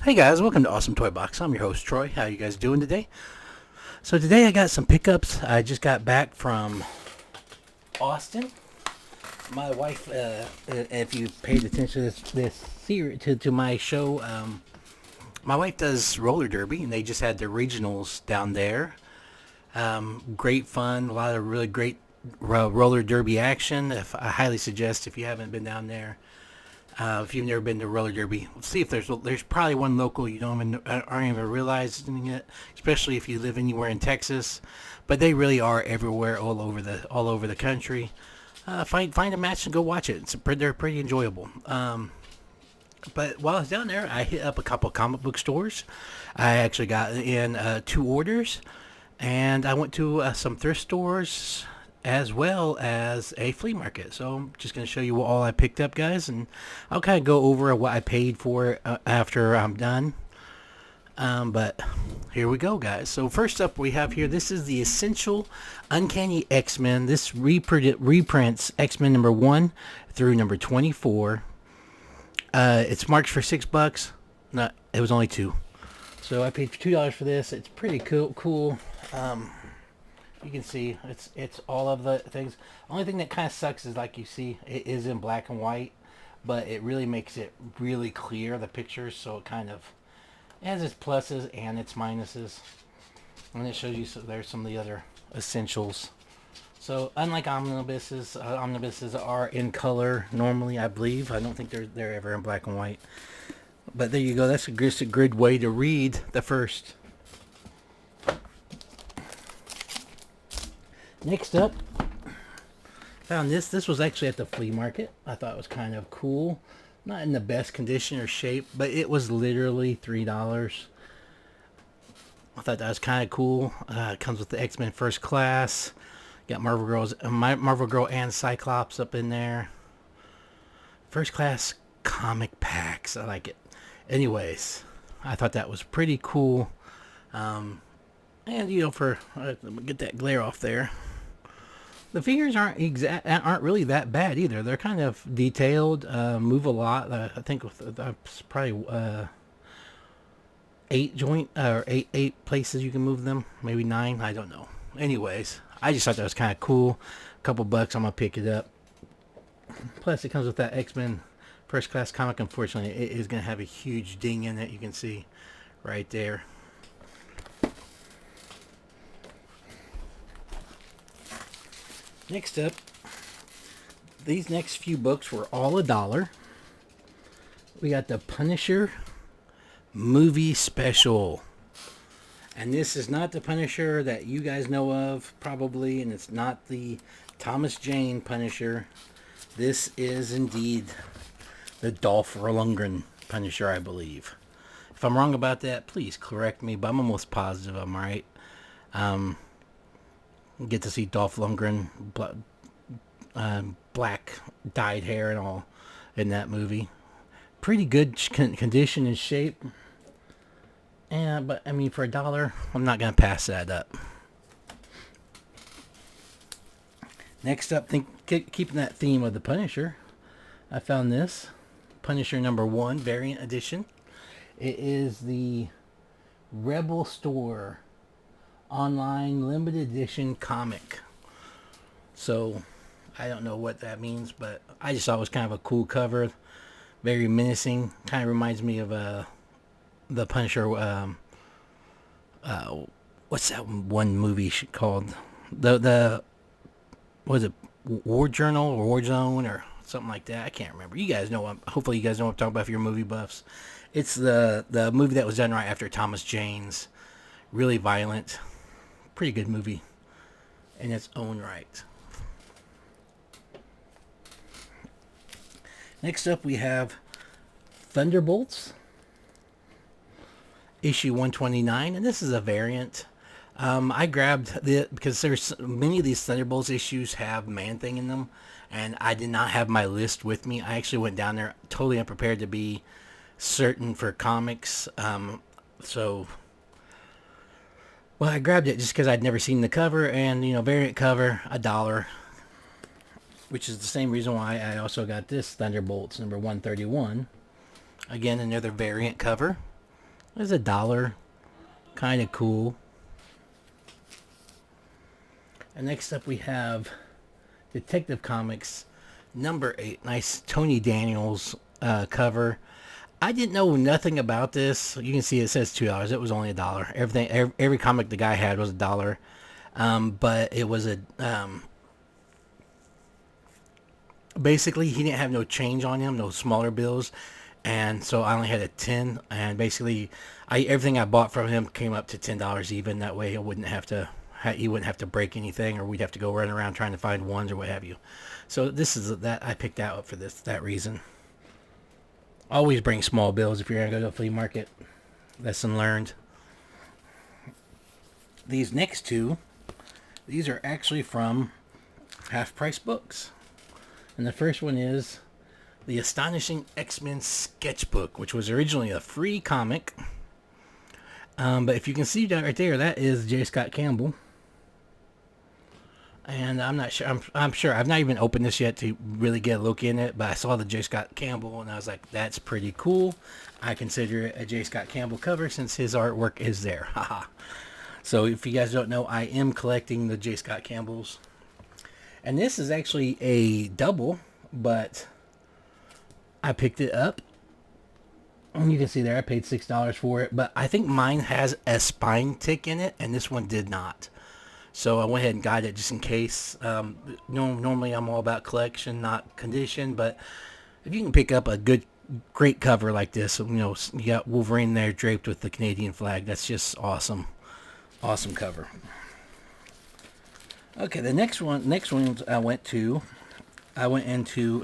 Hey guys, welcome to Awesome Toy Box. I'm your host Troy. How you guys doing today? So today I got some pickups. I just got back from Austin. My wife, if you paid attention to this series, to my show, my wife does roller derby, and they just had their regionals down there. Great fun, a lot of really great roller derby action. I highly suggest if you haven't been down there. If you've never been to roller derby, see if there's probably one local you don't even aren't even realizing it, especially if you live anywhere in Texas. But they really are everywhere, all over the country. Find a match and go watch it. They're pretty enjoyable. But while I was down there, I hit up a couple comic book stores. I actually got in 2 orders, and I went to some thrift stores as well as a flea market. So I'm just going to show you what all I picked up, guys, and I'll kind of go over what I paid for it after I'm done. But here we go, guys. So first up we have here, this is the Essential Uncanny X-Men. This reprints X-Men number 1 through number 24. It's marked for $6. No, it was only 2. So I paid $2 for this. It's pretty cool. You can see it's all of the things. Only thing that kind of sucks is, like you see, it is in black and white, but it really makes it really clear, the pictures, so it kind of has its pluses and its minuses. And it shows you, so there's some of the other essentials. So unlike omnibuses are in color normally, I believe. I don't think they're ever in black and white. But there you go. That's just a good way to read the first. Next up, found this. This was actually at the flea market. I thought it was kind of cool. Not in the best condition or shape, but it was literally $3. I thought that was kind of cool. It comes with the X-Men First Class. Got Marvel Girl and Cyclops up in there. First Class comic packs. I like it. Anyways, I thought that was pretty cool. And for get that glare off there. The figures aren't really that bad either. They're kind of detailed, move a lot. I think that's probably 8 places you can move them, maybe 9. I don't know. Anyways, I just thought that was kind of cool. A couple bucks, I'm gonna pick it up. Plus, it comes with that X-Men First Class comic. Unfortunately, it is gonna have a huge ding in it. You can see right there. Next up, these next few books were all $1. We got the Punisher movie special. And this is not the Punisher that you guys know of, probably, and it's not the Thomas Jane Punisher. This is indeed the Dolph Lundgren Punisher, I believe. If I'm wrong about that, please correct me, but I'm almost positive I'm right. Get to see Dolph Lundgren, black dyed hair and all in that movie. Pretty good condition and shape. But I mean, for $1, I'm not gonna pass that up. Next up, keeping that theme of the Punisher, I found this Punisher number 1 variant edition. It is the Rebel Store online limited edition comic. So I don't know what that means, but I just thought it was kind of a cool cover, very menacing. Kind of reminds me of the Punisher. What's that one movie called? The was it War Journal or War Zone or something like that? I can't remember. You guys know. Hopefully you guys know what I'm talking about if you're movie buffs. It's the movie that was done right after Thomas Jane's. Really violent. Pretty good movie in its own right. Next up we have Thunderbolts issue 129, and this is a variant. I grabbed because there's many of these Thunderbolts issues have Man-Thing in them, and I did not have my list with me. I actually went down there totally unprepared to be certain for comics. Well, I grabbed it just because I'd never seen the cover, and, variant cover, $1. Which is the same reason why I also got this Thunderbolts number 131. Again, another variant cover. It's $1. Kind of cool. And next up we have Detective Comics number 8. Nice Tony Daniels cover. I didn't know nothing about this. You can see it says $2. It was only $1. Every comic the guy had was $1. But it was a basically he didn't have no change on him, no smaller bills, and so I only had a 10. And basically, everything I bought from him came up to $10 even. That way, he wouldn't have to break anything, or we'd have to go running around trying to find ones or what have you. So this is that I picked that up for that reason. Always bring small bills if you're gonna go to a flea market. Lesson learned. These next two, these are actually from Half Price Books. And the first one is The Astonishing X-Men Sketchbook, which was originally a free comic. But if you can see that right there, that is J. Scott Campbell. And I'm not sure, I'm sure, I've not even opened this yet to really get a look in it, but I saw the J. Scott Campbell and I was like, that's pretty cool. I consider it a J. Scott Campbell cover since his artwork is there. Haha. So if you guys don't know, I am collecting the J. Scott Campbells. And this is actually a double, but I picked it up. And you can see there, I paid $6 for it. But I think mine has a spine tick in it, and this one did not. So I went ahead and got it just in case. Normally I'm all about collection, not condition. But if you can pick up a great cover like this, you got Wolverine there draped with the Canadian flag. That's just awesome. Awesome cover. Okay, the next one I went into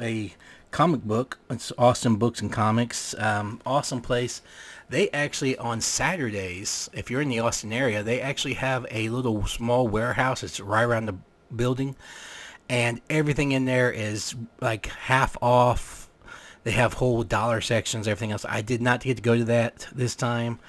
a comic book. It's Austin Books and Comics. Awesome place. They actually, on Saturdays, if you're in the Austin area, they actually have a little small warehouse. It's right around the building. And everything in there is like half off. They have whole dollar sections, everything else. I did not get to go to that this time.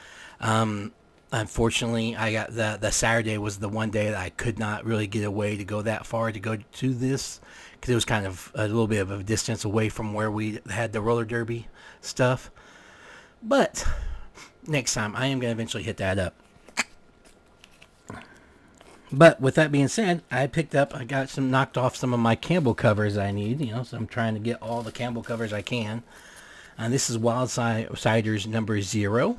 Unfortunately, I got the Saturday was the one day that I could not really get away to go that far to go to this, because it was kind of a little bit of a distance away from where we had the roller derby stuff. But next time I am going to eventually hit that up. But with that being said, I got knocked off some of my Campbell covers I need, so I'm trying to get all the Campbell covers I can. And this is Wildsiders number 0.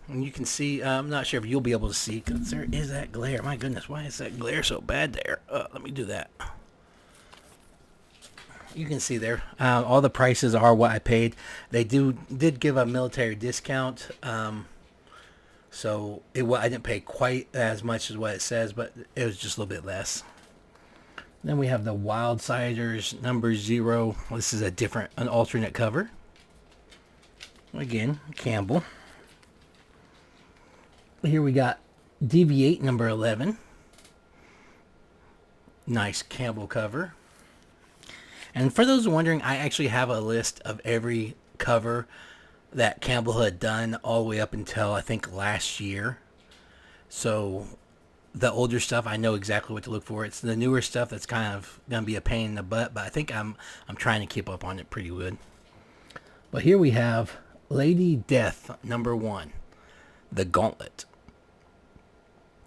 And you can see, I'm not sure if you'll be able to see, because there is that glare. My goodness, why is that glare so bad there? Let me do that. You can see there, all the prices are what I paid. They did give a military discount, so I didn't pay quite as much as what it says, but it was just a little bit less. Then we have the Wildsiders number 0. This is an alternate cover. Again, Campbell. Here we got Deviate number 11. Nice Campbell cover. And for those wondering, I actually have a list of every cover that Campbell had done all the way up until I think last year. So the older stuff, I know exactly what to look for. It's the newer stuff that's kind of going to be a pain in the butt, but I think I'm trying to keep up on it pretty good. But here we have Lady Death number 1. The Gauntlet.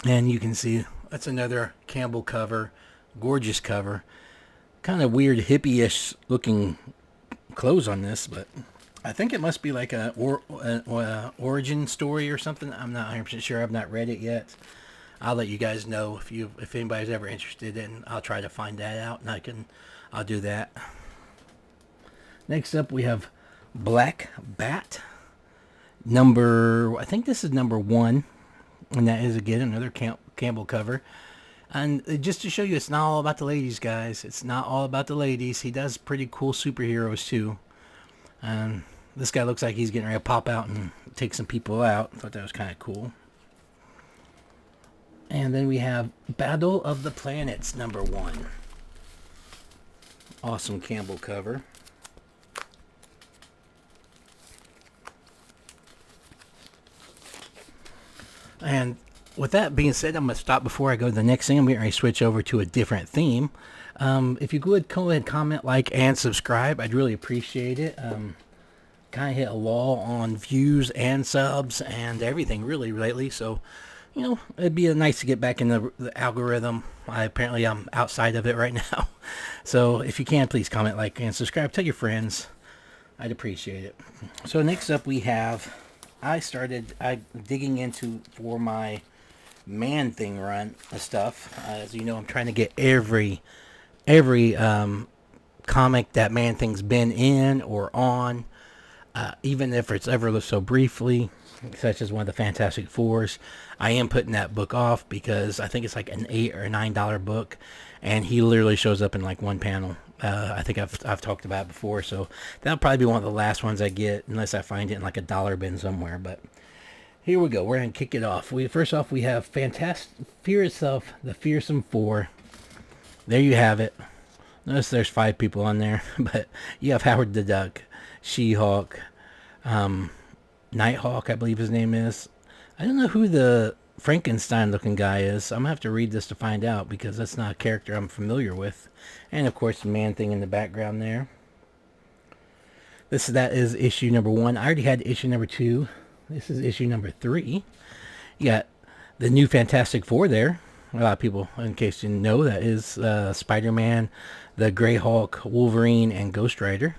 And you can see that's another Campbell cover. Gorgeous cover. Kind of weird hippie-ish looking clothes on this, but I think it must be like an origin story or something. I'm not 100% sure. I've not read it yet. I'll let you guys know if anybody's ever interested, and I'll try to find that out, and I'll do that. Next up we have Black Bat. I think this is number 1, and that is again another Campbell cover. And just to show you, it's not all about the ladies, guys. It's not all about the ladies. He does pretty cool superheroes too. And this guy looks like he's getting ready to pop out and take some people out. I thought that was kind of cool. And then we have Battle of the Planets number 1. Awesome Campbell cover. And with that being said, I'm going to stop before I go to the next thing. I'm getting ready to switch over to a different theme. If you could go ahead and comment, like, and subscribe, I'd really appreciate it. kind of hit a lull on views and subs and everything really lately. So, it'd be nice to get back in the algorithm. Apparently I'm outside of it right now. So if you can, please comment, like, and subscribe. Tell your friends. I'd appreciate it. So next up we have, I digging into for my Man Thing run of stuff. As you know, I'm trying to get every comic that Man Thing's been in or on, even if it's ever so briefly, such as one of the Fantastic Fours. I am putting that book off because I think it's like an $8 or $9 book, and he literally shows up in like one panel. I think I've talked about it before, so that'll probably be one of the last ones I get, unless I find it in like a dollar bin somewhere. But here we go. We're gonna kick it off. First off, we have Fear Itself, the Fearsome Four. There you have it. Notice there's 5 people on there, but you have Howard the Duck, She-Hulk, Nighthawk, I believe his name is. I don't know who the Frankenstein-looking guy is. I'm going to have to read this to find out, because that's not a character I'm familiar with. And, of course, the Man Thing in the background there. That is issue number 1. I already had issue number 2. This is issue number 3. You got the new Fantastic Four there. A lot of people, in case you know, that is Spider-Man, the Grey Hulk, Wolverine, and Ghost Rider.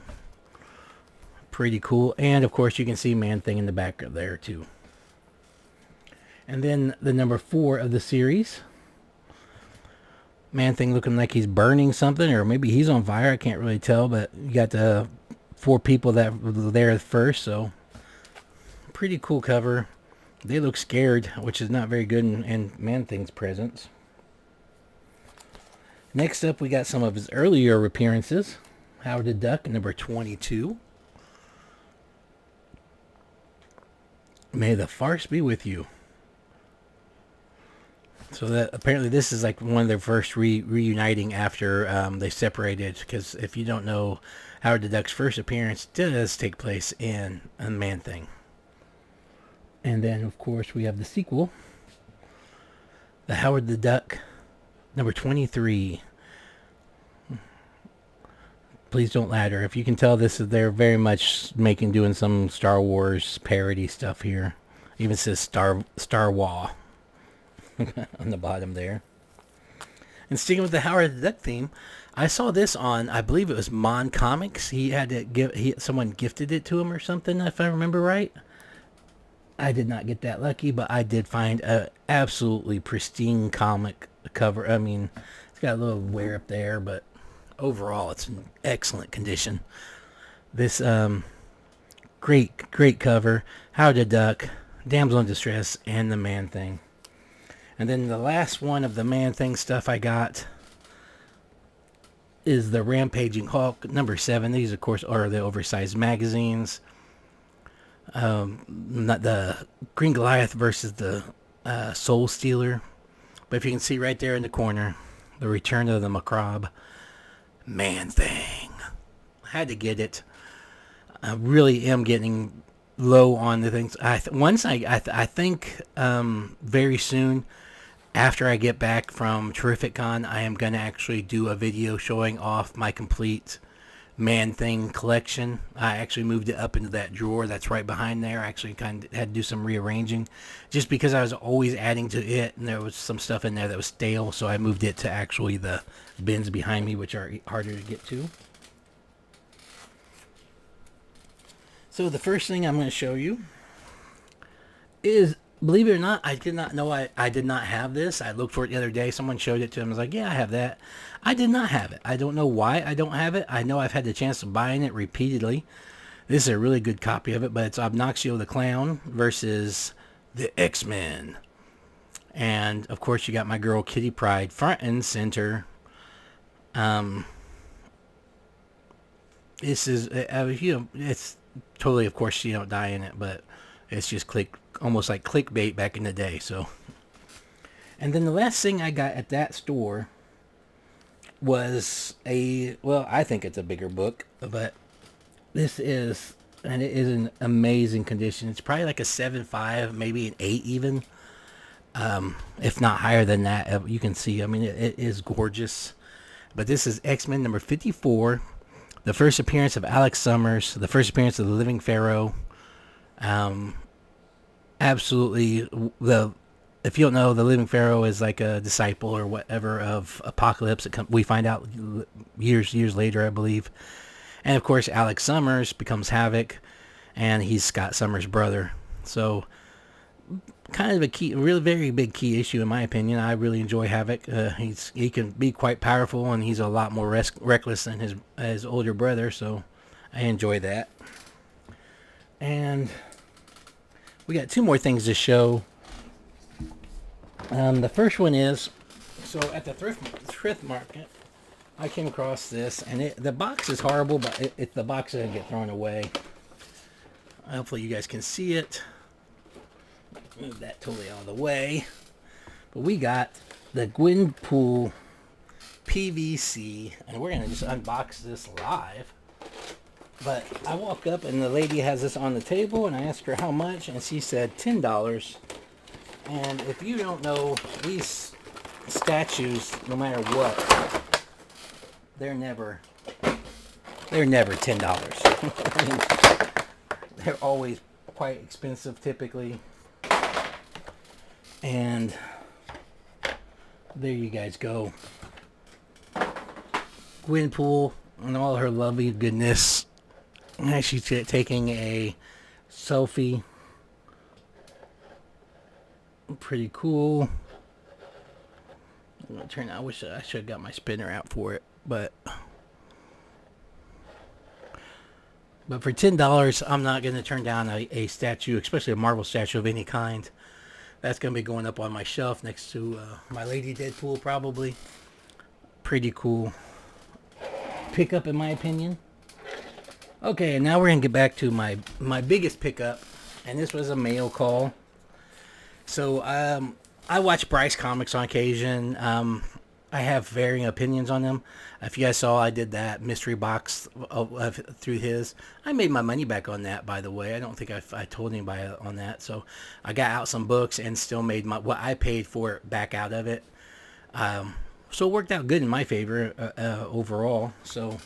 Pretty cool. And, of course, you can see Man Thing in the back there, too. And then the number 4 of the series. Man Thing looking like he's burning something, or maybe he's on fire. I can't really tell, but you got the 4 people that were there first, so pretty cool cover. They look scared, which is not very good in Man Thing's presence. Next up, we got some of his earlier appearances. Howard the Duck, number 22. May the farce be with you. So that apparently this is like one of their first reuniting after they separated. Because if you don't know, Howard the Duck's first appearance does take place in a Man Thing. And then, of course, we have the sequel. The Howard the Duck, number 23. Please don't ladder. If you can tell, they're very much doing some Star Wars parody stuff here. Even says Star Wars on the bottom there. And sticking with the Howard the Duck theme, I saw this on, I believe it was Mon Comics. He had to someone gifted it to him or something, if I remember right. I did not get that lucky, but I did find a absolutely pristine comic cover. I mean, it's got a little wear up there, but overall it's in excellent condition. This great cover. Howard the Duck, Damsel in Distress, and the Man Thing. And then the last one of the Man Thing stuff I got is the Rampaging Hulk, number 7. These, of course, are the oversized magazines. Not the Green Goliath versus the Soul Stealer. But if you can see right there in the corner, the Return of the Macabre Man Thing. I had to get it. I really am getting low on the things. I think very soon, after I get back from Terrific Con, I am going to actually do a video showing off my complete Man Thing collection. I actually moved it up into that drawer that's right behind there. I actually kind of had to do some rearranging just because I was always adding to it, and there was some stuff in there that was stale, so I moved it to actually the bins behind me, which are harder to get to. So the first thing I'm going to show you is, believe it or not, I did not know I did not have this. I looked for it the other day. Someone showed it to him. I was like, yeah, I have that. I did not have it. I don't know why I don't have it. I know I've had the chance of buying it repeatedly. This is a really good copy of it, but it's Obnoxio the Clown versus the X-Men. And, of course, you got my girl Kitty Pryde front and center. This is, it's totally, of course, she don't die in it, but it's just almost like clickbait back in the day. So, and then the last thing I got at that store was I think it's a bigger book, but this is, and it is in amazing condition. It's probably like a 7.5, maybe an 8 even, if not higher than that. You can see, I mean, it is gorgeous. But this is X-Men number 54, the first appearance of Alex Summers, the first appearance of the Living Pharaoh. Um, Absolutely, the if you don't know, the Living Pharaoh is like a disciple or whatever of Apocalypse. We find out years later, I believe. And of course, Alex Summers becomes Havoc, and he's Scott Summers' brother. So, kind of a key, really very big key issue in my opinion. I really enjoy Havoc. He can be quite powerful, and he's a lot more reckless than his older brother. So, I enjoy that. And we got two more things to show. The first one is, so at the thrift market, I came across this, and the box is horrible, but the box doesn't get thrown away. Hopefully you guys can see it. Move that totally out of the way. But we got the Gwenpool PVC, and we're going to just unbox this live. But I walk up, and the lady has this on the table, and I asked her how much, and she said $10. And if you don't know, these statues, no matter what, they're never $10. They're always quite expensive typically. And there you guys go. Gwenpool and all her lovely goodness. She's taking a selfie. Pretty cool. I'm gonna I wish I should have got my spinner out for it, but for $10, I'm not gonna turn down a statue, especially a marble statue of any kind. That's gonna be going up on my shelf next to my Lady Deadpool, probably. Pretty cool pickup, in my opinion. Okay, and now we're gonna get back to my biggest pickup, and this was a mail call. So, I watch Bryce comics on occasion. I have varying opinions on them. If you guys saw, I did that mystery box through his. I made my money back on that, by the way. I don't think I told anybody on that. So, I got out some books and still made what I paid for it back out of it. So, it worked out good in my favor overall. So,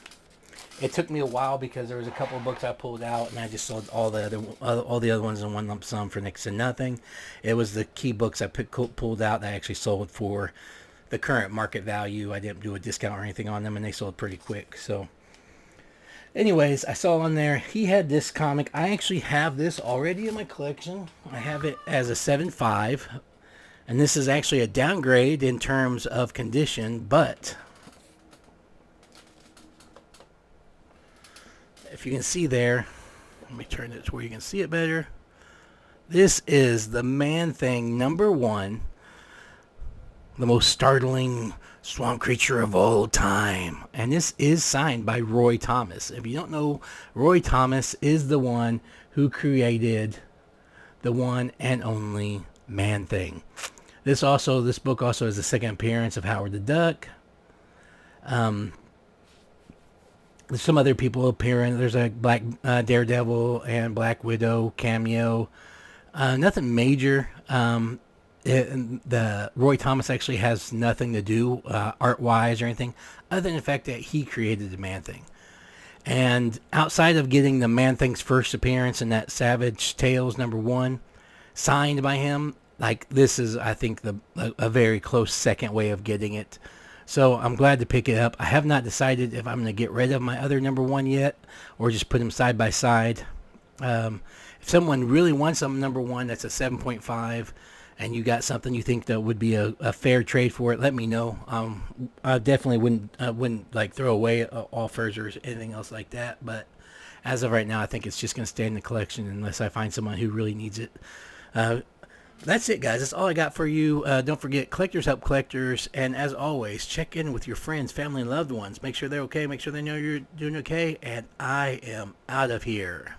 it took me a while because there was a couple of books I pulled out, and I just sold all the other ones in one lump sum for next to nothing. It was the key books I pulled out that I actually sold for the current market value. I didn't do a discount or anything on them, and they sold pretty quick. So, anyways, I saw on there he had this comic. I actually have this already in my collection. I have it as a 7.5, and this is actually a downgrade in terms of condition, but if you can see there, let me turn it to where you can see it better. This is the Man-Thing #1, the most startling swamp creature of all time. And this is signed by Roy Thomas. If you don't know, Roy Thomas is the one who created the one and only Man-Thing. This book also is the second appearance of Howard the Duck. There's some other people appearing. There's a Black Daredevil and Black Widow cameo. Nothing major. The Roy Thomas actually has nothing to do art-wise or anything, other than the fact that he created the Man-Thing. And outside of getting the Man-Thing's first appearance in that Savage Tales #1 signed by him, like this is, I think, a very close second way of getting it. So I'm glad to pick it up. I have not decided if I'm going to get rid of my other #1 yet, or just put them side by side. If someone really wants some #1 that's a 7.5, and you got something you think that would be a fair trade for it, let me know. I definitely wouldn't like throw away offers or anything else like that. But as of right now, I think it's just going to stay in the collection unless I find someone who really needs it. That's it, guys. That's all I got for you. Don't forget, collectors help collectors. And as always, check in with your friends, family, and loved ones. Make sure they're okay. Make sure they know you're doing okay. And I am out of here.